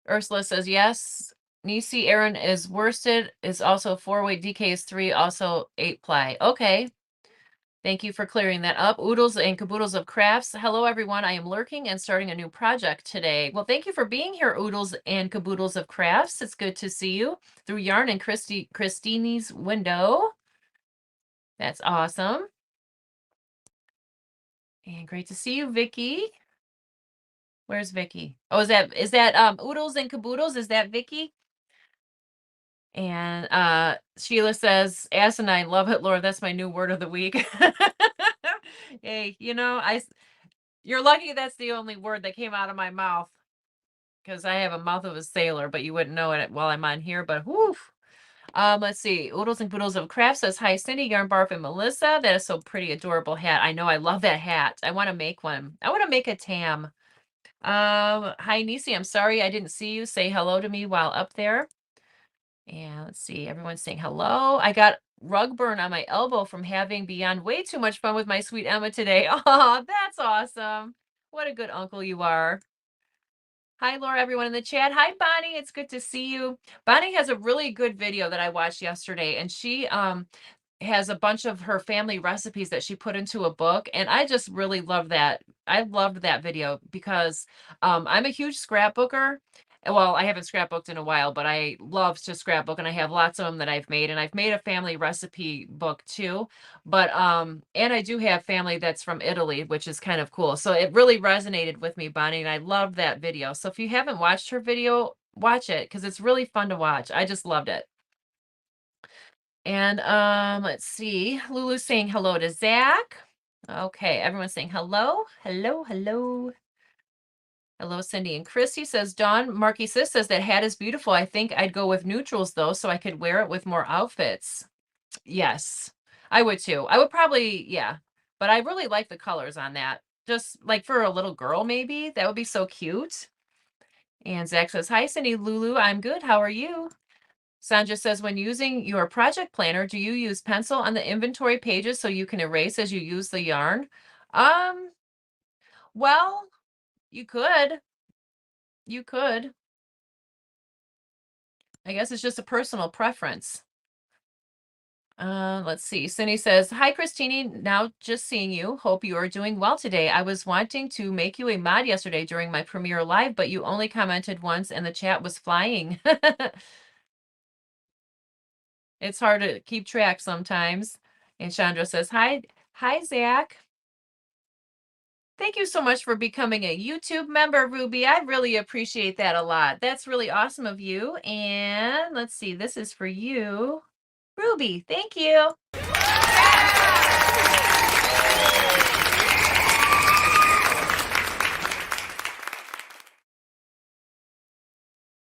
Ursula says, yes. Nisi Aaron is worsted, is also 4-weight. DK is 3, also 8-ply. Okay. Thank you for clearing that up. Oodles and Caboodles of Crafts. Hello, everyone. I am lurking and starting a new project today. Well, thank you for being here, Oodles and Caboodles of Crafts. It's good to see you through Yarn and Christine's window. That's awesome. And great to see you, Vicky. Where's Vicky? Oh, is that Oodles and Caboodles? Is that Vicky? And Sheila says, asinine, love it, Laura. That's my new word of the week. Hey, you're lucky that's the only word that came out of my mouth, because I have a mouth of a sailor, but you wouldn't know it while I'm on here. But whoo. Let's see. Oodles and Poodles of Craft says, hi, Cindy, Yarn Barf, and Melissa. That is so pretty, adorable hat. I know, I love that hat. I want to make one. I want to make a tam. Hi, Nisi. I'm sorry I didn't see you. Say hello to me while up there. And let's see, everyone's saying hello. I got rug burn on my elbow from having beyond way too much fun with my sweet Emma today. Oh, that's awesome. What a good uncle you are. Hi, Laura, everyone in the chat. Hi, Bonnie. It's good to see you. Bonnie has a really good video that I watched yesterday, and she has a bunch of her family recipes that she put into a book, and I just really love that. I loved that video because I'm a huge scrapbooker. Well, I haven't scrapbooked in a while, but I love to scrapbook, and I have lots of them that I've made, and I've made a family recipe book too. But and I do have family that's from Italy, which is kind of cool. So it really resonated with me, Bonnie, and I loved that video. So if you haven't watched her video, watch it because it's really fun to watch. I just loved it. And let's see. Lulu's saying hello to Zach. Okay, everyone's saying hello. Hello, hello. Hello, Cindy and Christy says, Dawn Marquis says that hat is beautiful. I think I'd go with neutrals though, so I could wear it with more outfits. Yes, I would too. I would probably, yeah. But I really like the colors on that. Just like for a little girl, maybe. That would be so cute. And Zach says, hi, Cindy Lulu. I'm good. How are you? Sandra says, when using your project planner, do you use pencil on the inventory pages so you can erase as you use the yarn? Well, you could. You could. I guess it's just a personal preference. Let's see. Cindy says, "Hi, Christine. Now just seeing you. Hope you are doing well today. I was wanting to make you a mod yesterday during my premiere live, but you only commented once and the chat was flying." It's hard to keep track sometimes. And Chandra says, hi, Zach. Thank you so much for becoming a YouTube member, Ruby. I really appreciate that a lot. That's really awesome of you. And let's see, this is for you, Ruby. Thank you.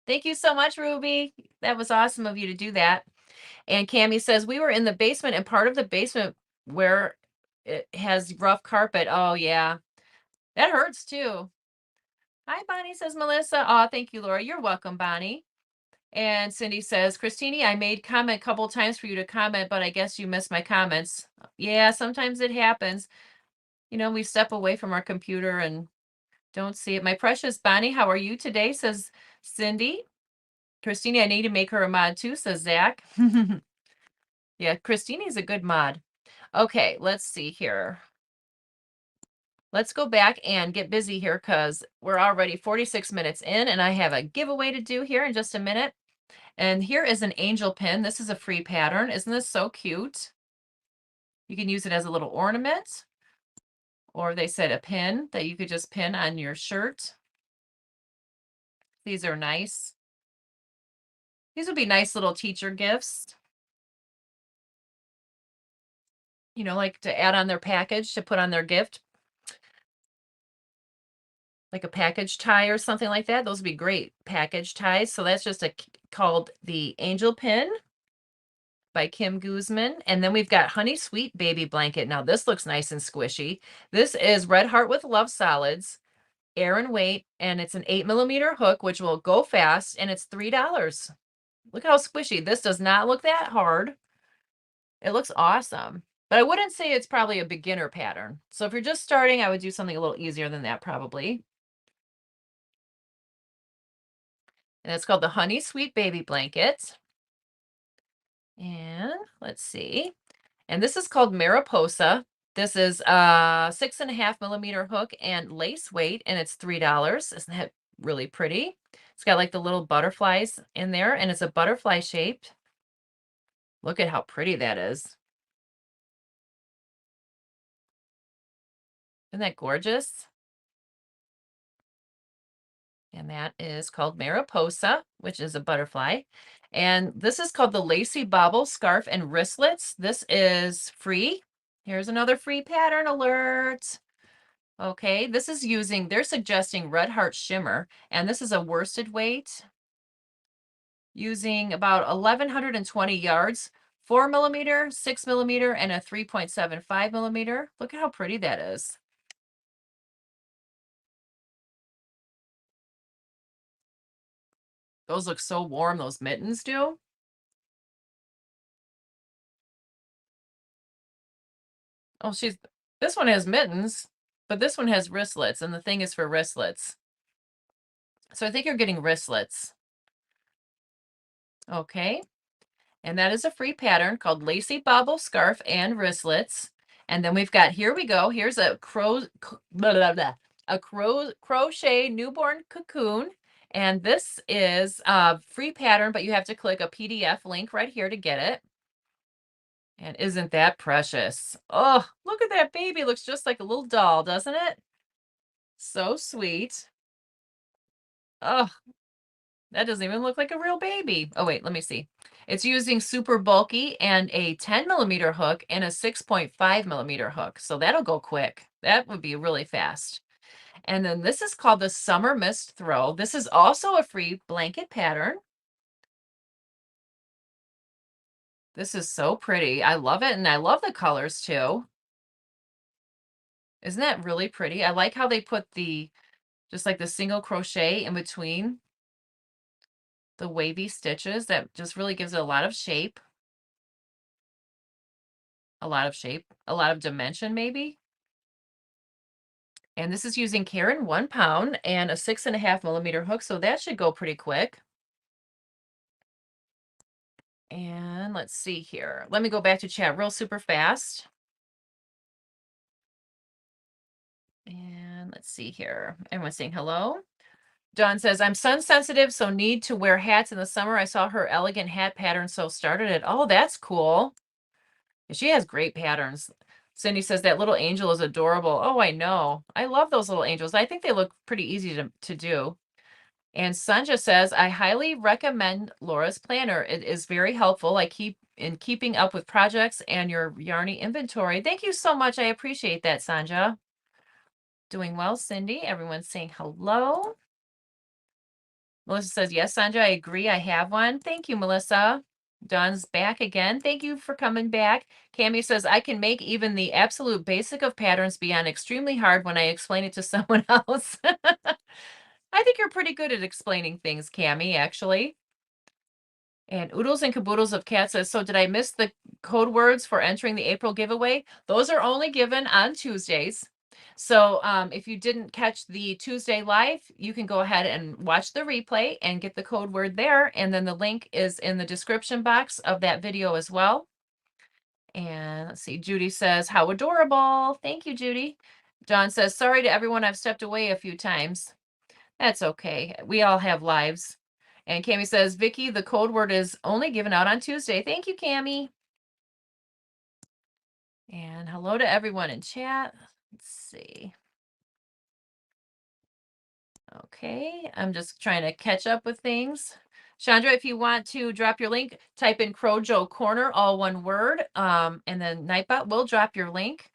Thank you so much, Ruby. That was awesome of you to do that. And Cami says, we were in the basement, and part of the basement where it has rough carpet. Oh, yeah. That hurts too. Hi, Bonnie, says Melissa. Oh, thank you, Laura. You're welcome, Bonnie. And Cindy says, Christine, I made comment a couple times for you to comment, but I guess you missed my comments. Yeah, sometimes it happens. You know, we step away from our computer and don't see it. My precious Bonnie, how are you today? Says Cindy. Christine, I need to make her a mod too, says Zach. Yeah, Christine's a good mod. Okay, let's see here. Let's go back and get busy here because we're already 46 minutes in and I have a giveaway to do here in just a minute. And here is an angel pin. This is a free pattern. Isn't this so cute? You can use it as a little ornament, or they said a pin that you could just pin on your shirt. These are nice. These would be nice little teacher gifts. You know, like to add on their package, to put on their gift. Like a package tie or something like that. Those would be great package ties. So that's just called the Angel Pin by Kim Guzman. And then we've got Honey Sweet Baby Blanket. Now this looks nice and squishy. This is Red Heart with Love Solids, air and weight, and it's an 8mm hook, which will go fast, and it's $3. Look how squishy. This does not look that hard. It looks awesome. But I wouldn't say it's probably a beginner pattern. So if you're just starting, I would do something a little easier than that probably. And it's called the Honey Sweet Baby Blanket. And let's see. And this is called Mariposa. This is a 6.5mm hook and lace weight, and it's $3. Isn't that really pretty? It's got like the little butterflies in there, and it's a butterfly shaped. Look at how pretty that is. Isn't that gorgeous? And that is called Mariposa, which is a butterfly. And this is called the Lacy Bobble Scarf and Wristlets. This is free. Here's another free pattern alert. Okay, this is using, they're suggesting Red Heart Shimmer, and this is a worsted weight using about 1,120 yards, 4mm, 6mm, and a 3.75mm. Look at how pretty that is. Those look so warm, those mittens do. Oh, this one has mittens, but this one has wristlets, and the thing is for wristlets. So I think you're getting wristlets. Okay. And that is a free pattern called Lacy Bobble Scarf and Wristlets. And then we've got, here we go. Here's a crochet newborn cocoon. And this is a free pattern, but you have to click a PDF link right here to get it. And isn't that precious? Oh, look at that baby. Looks just like a little doll, doesn't it? So sweet. Oh, that doesn't even look like a real baby. Oh, wait, let me see. It's using super bulky and a 10mm hook and a 6.5mm hook. So that'll go quick. That would be really fast. And then this is called the Summer Mist Throw. This is also a free blanket pattern. This is so pretty. I love it. And I love the colors too. Isn't that really pretty? I like how they put just like the single crochet in between the wavy stitches. That just really gives it a lot of shape. A lot of dimension maybe. And this is using Karen 1 pound and a 6.5mm hook, so that should go pretty quick. And let's see here. Let me go back to chat real super fast. And let's see here. Everyone's saying hello. Dawn says, I'm sun sensitive, so need to wear hats in the summer. I saw her elegant hat pattern, so started it. Oh, that's cool. She has great patterns. Cindy says that little angel is adorable. Oh, I know. I love those little angels. I think they look pretty easy to do. And Sanja says, I highly recommend Laura's planner. It is very helpful. I keep in keeping up with projects and your yarny inventory. Thank you so much. I appreciate that, Sanja. Doing well, Cindy. Everyone's saying hello. Melissa says, yes, Sandra, I agree. I have one. Thank you, Melissa. Dawn's back again. Thank you for coming back. Cami says, I can make even the absolute basic of patterns beyond extremely hard when I explain it to someone else. I think you're pretty good at explaining things, Cami, actually. And Oodles and Caboodles of Cat says, so did I miss the code words for entering the April giveaway? Those are only given on Tuesdays. So if you didn't catch the Tuesday live, you can go ahead and watch the replay and get the code word there. And then the link is in the description box of that video as well. And let's see, Judy says, how adorable. Thank you, Judy. John says, sorry to everyone, I've stepped away a few times. That's okay. We all have lives. And Cami says, Vicky, the code word is only given out on Tuesday. Thank you, Cami. And hello to everyone in chat. Let's see. Okay, I'm just trying to catch up with things. Chandra, if you want to drop your link, type in Crojo Corner, all one word, and then Nightbot will drop your link.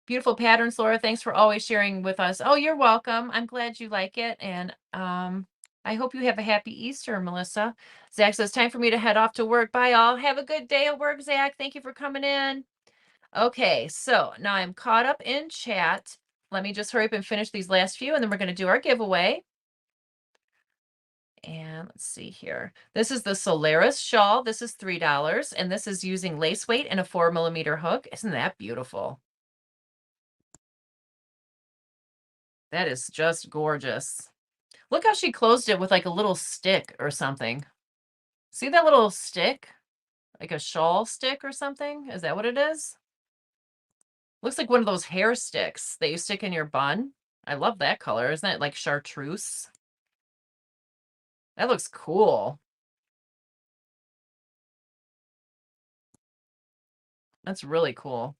Beautiful patterns, Laura. Thanks for always sharing with us. Oh, you're welcome. I'm glad you like it. And I hope you have a happy Easter, Melissa. Zach says, time for me to head off to work. Bye, all. Have a good day at work, Zach. Thank you for coming in. Okay, so now I'm caught up in chat. Let me just hurry up and finish these last few, and then we're going to do our giveaway. And let's see here. This is the Solaris shawl. This is $3, and this is using lace weight and a 4mm hook. Isn't that beautiful? That is just gorgeous. Look how she closed it with like a little stick or something. See that little stick? Like a shawl stick or something? Is that what it is? Looks like one of those hair sticks that you stick in your bun. I love that color. Isn't that like chartreuse? That looks cool. That's really cool.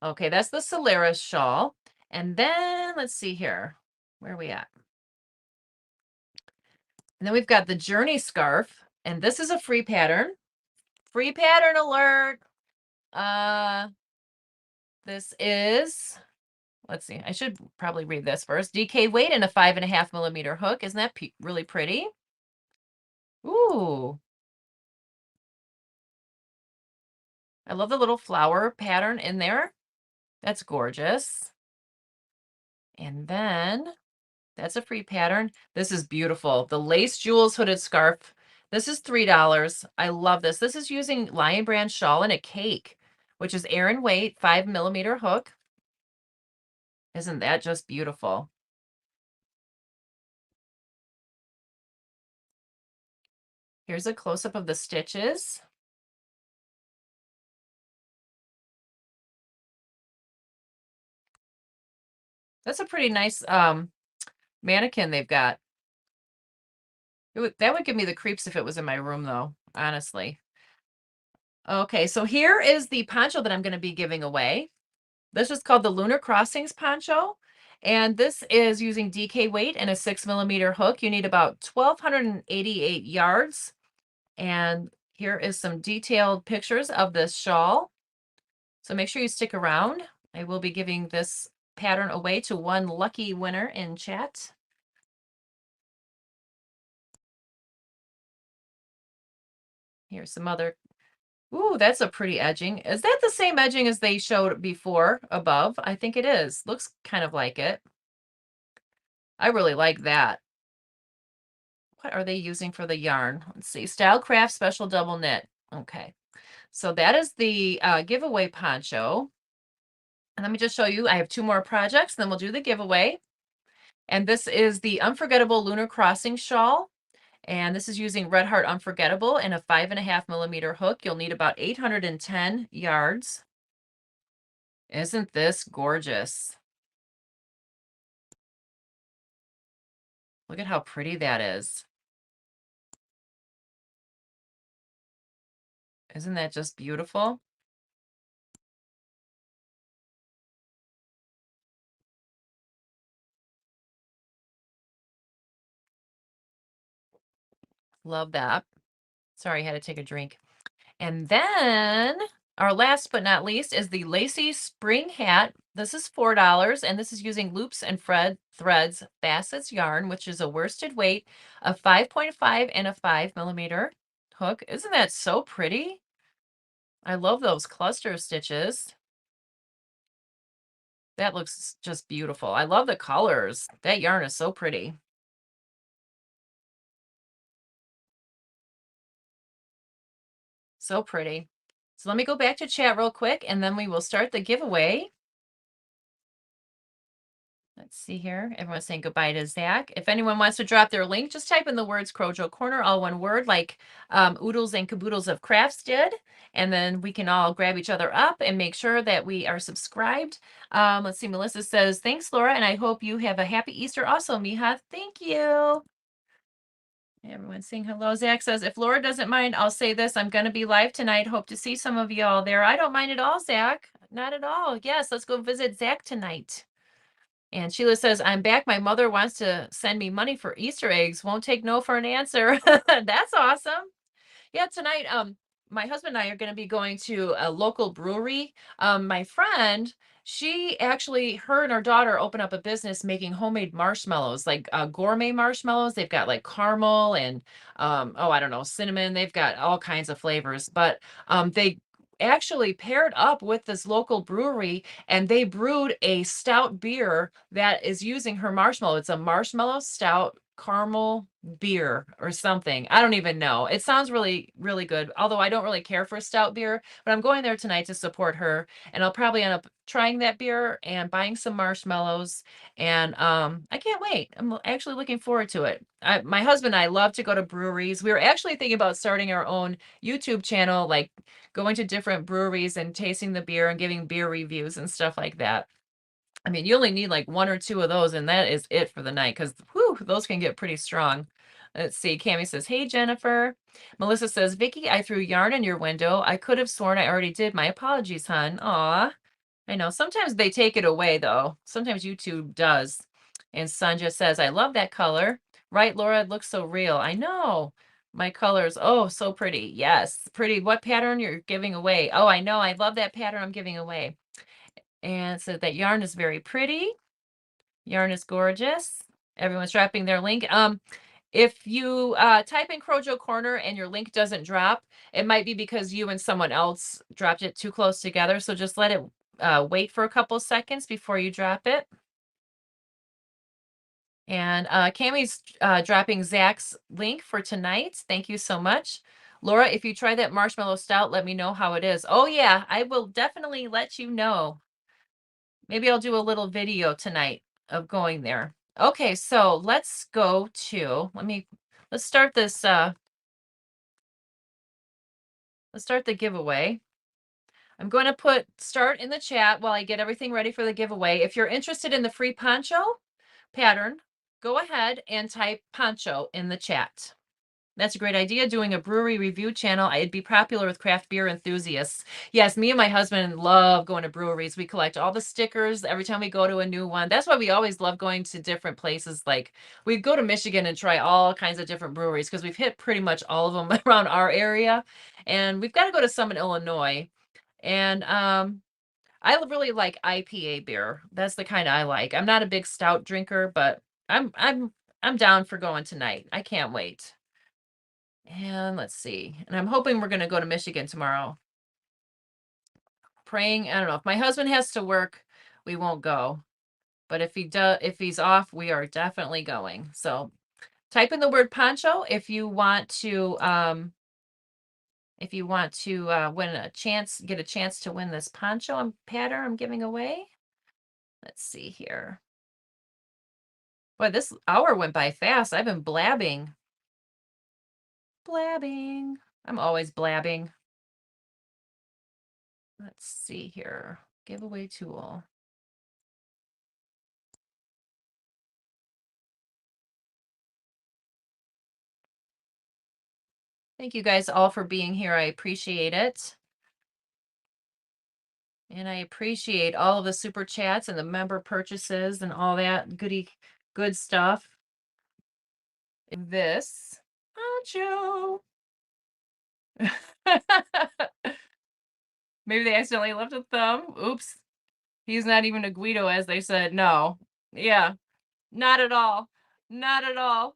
Okay, that's the Solaris shawl. And then let's see here. Where are we at? And then we've got the Journey scarf. And this is a free pattern. Free pattern alert. This is, let's see, I should probably read this first. DK weight and a 5.5mm hook. Isn't that really pretty? Ooh. I love the little flower pattern in there. That's gorgeous. And then that's a free pattern. This is beautiful. The lace jewels hooded scarf. This is $3. I love this. This is using Lion Brand shawl and a cake, which is Aran weight, 5mm hook. Isn't that just beautiful? Here's a close-up of the stitches. That's a pretty nice mannequin they've got. That would give me the creeps if it was in my room, though, honestly. Okay, so here is the poncho that I'm going to be giving away. This is called the Lunar Crossings poncho. And this is using DK weight and a 6mm hook. You need about 1,288 yards. And here is some detailed pictures of this shawl. So make sure you stick around. I will be giving this pattern away to one lucky winner in chat. Here's some other. Ooh, that's a pretty edging. Is that the same edging as they showed before above? I think it is. Looks kind of like it. I really like that. What are they using for the yarn? Let's see. Style Craft Special Double Knit. Okay. So that is the giveaway poncho. And let me just show you. I have two more projects, then we'll do the giveaway. And this is the Unforgettable Lunar Crossing shawl. And this is using Red Heart Unforgettable and a 5.5mm hook. You'll need about 810 yards. Isn't this gorgeous? Look at how pretty that is. Isn't that just beautiful? Love that. Sorry, I had to take a drink. And then our last but not least is the Lacy Spring Hat. This is $4, and this is using loops and threads facets yarn, which is a worsted weight of 5.5 and a 5mm hook. Isn't that so pretty? I love those cluster stitches. That looks just beautiful. I love the colors. That yarn is so pretty. So pretty. So let me go back to chat real quick, and then we will start the giveaway. Let's see here. Everyone's saying goodbye to Zach. If anyone wants to drop their link, just type in the words Crojo Corner, all one word, like Oodles and Caboodles of Crafts did. And then we can all grab each other up and make sure that we are subscribed. Let's see. Melissa says, thanks, Laura. And I hope you have a happy Easter also, Miha. Thank you. Everyone's saying hello. Zach says, if Laura doesn't mind, I'll say this. I'm going to be live tonight. Hope to see some of y'all there. I don't mind at all, Zach. Not at all. Yes, let's go visit Zach tonight. And Sheila says, I'm back. My mother wants to send me money for Easter eggs. Won't take no for an answer. That's awesome. Yeah, tonight, my husband and I are going to be going to a local brewery. My friend, she actually, her and her daughter open up a business making homemade marshmallows, like gourmet marshmallows. They've got like caramel and, oh, I don't know, cinnamon. They've got all kinds of flavors, but they actually paired up with this local brewery and they brewed a stout beer that is using her marshmallow. It's a marshmallow stout caramel beer or something. I don't even know. It sounds really, really good. Although I don't really care for stout beer, but I'm going there tonight to support her. And I'll probably end up trying that beer and buying some marshmallows. And I can't wait. I'm actually looking forward to it. My husband and I love to go to breweries. We were actually thinking about starting our own YouTube channel, like going to different breweries and tasting the beer and giving beer reviews and stuff like that. I mean, you only need like one or two of those, and that is it for the night because those can get pretty strong. Let's see. Cami says, hey, Jennifer. Melissa says, Vicky, I threw yarn in your window. I could have sworn I already did. My apologies, hon. Aw. I know. Sometimes they take it away, though. Sometimes YouTube does. And Sanja says, I love that color. Right, Laura? It looks so real. I know. My colors. Oh, so pretty. Yes. Pretty. What pattern you're giving away? Oh, I know. I love that pattern I'm giving away. And so that yarn is very pretty. Yarn is gorgeous. Everyone's dropping their link. If you type in Crojo Corner and your link doesn't drop, it might be because you and someone else dropped it too close together. So just let it wait for a couple seconds before you drop it. And Cami's dropping Zach's link for tonight. Thank you so much. Laura, if you try that marshmallow stout, let me know how it is. Oh, yeah, I will definitely let you know. Maybe I'll do a little video tonight of going there. Okay, so let's go to, let's start this, let's start the giveaway. I'm going to start in the chat while I get everything ready for the giveaway. If you're interested in the free poncho pattern, go ahead and type poncho in the chat. That's a great idea. Doing a brewery review channel. It'd be popular with craft beer enthusiasts. Yes, me and my husband love going to breweries. We collect all the stickers every time we go to a new one. That's why we always love going to different places. Like we go to Michigan and try all kinds of different breweries because we've hit pretty much all of them around our area. And we've got to go to some in Illinois. And I really like IPA beer. That's the kind I like. I'm not a big stout drinker, but I'm down for going tonight. I can't wait. And let's see. And I'm hoping we're going to go to Michigan tomorrow. Praying, I don't know. If my husband has to work, we won't go. But if he's off, we are definitely going. So type in the word poncho if you want to win a chance, get a chance to win this poncho pattern I'm giving away. Let's see here. Boy, this hour went by fast. I've been blabbing. Blabbing. I'm always blabbing. Let's see here. Giveaway tool. Thank you guys all for being here. I appreciate it. And I appreciate all of the super chats and the member purchases and all that good stuff. This poncho. Maybe they accidentally left a thumb. Oops. He's not even a Guido, as they said. No. Yeah. Not at all. Not at all.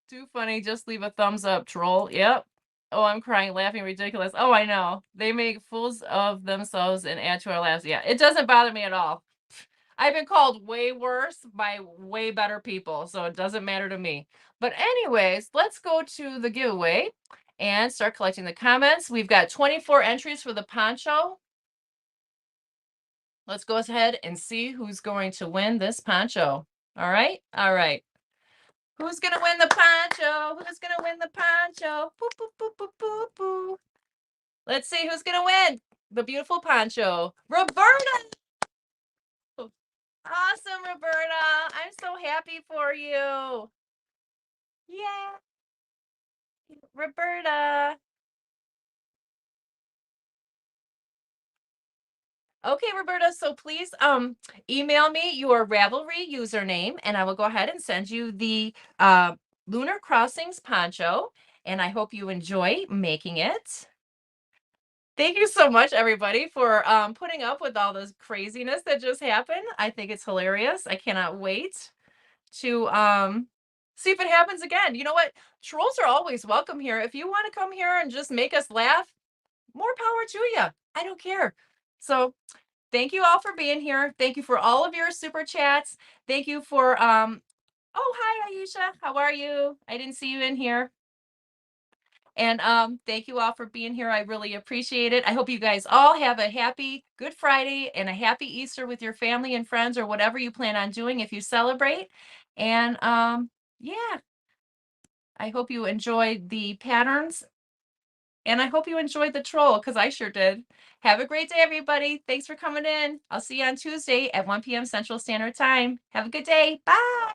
Too funny. Just leave a thumbs up, troll. Yep. Oh, I'm crying, laughing, ridiculous. Oh, I know. They make fools of themselves and add to our laughs. Yeah, it doesn't bother me at all. I've been called way worse by way better people, so it doesn't matter to me. But anyways, let's go to the giveaway and start collecting the comments. We've got 24 entries for the poncho. Let's go ahead and see who's going to win this poncho. All right? All right. Who's going to win the poncho? Who's going to win the poncho? Boop, boop, boop, boop, boop, boop. Let's see who's going to win the beautiful poncho. Roberta! Awesome, Roberta. I'm so happy for you. Yeah. Roberta. Okay, Roberta, so please email me your Ravelry username and I will go ahead and send you the Lunar Crossings poncho, and I hope you enjoy making it. Thank you so much, everybody, for putting up with all this craziness that just happened. I think it's hilarious. I cannot wait to see if it happens again. You know what? Trolls are always welcome here. If you want to come here and just make us laugh, more power to you. I don't care. So thank you all for being here. Thank you for all of your super chats. Thank you for oh, hi Aisha. How are you? I didn't see you in here. And thank you all for being here. I really appreciate it. I hope you guys all have a happy Good Friday and a happy Easter with your family and friends, or whatever you plan on doing if you celebrate. And yeah, I hope you enjoyed the patterns, and I hope you enjoyed the troll, because I sure did. Have a great day, everybody. Thanks for coming in. I'll see you on Tuesday at 1 p.m. Central Standard Time. Have a good day. Bye.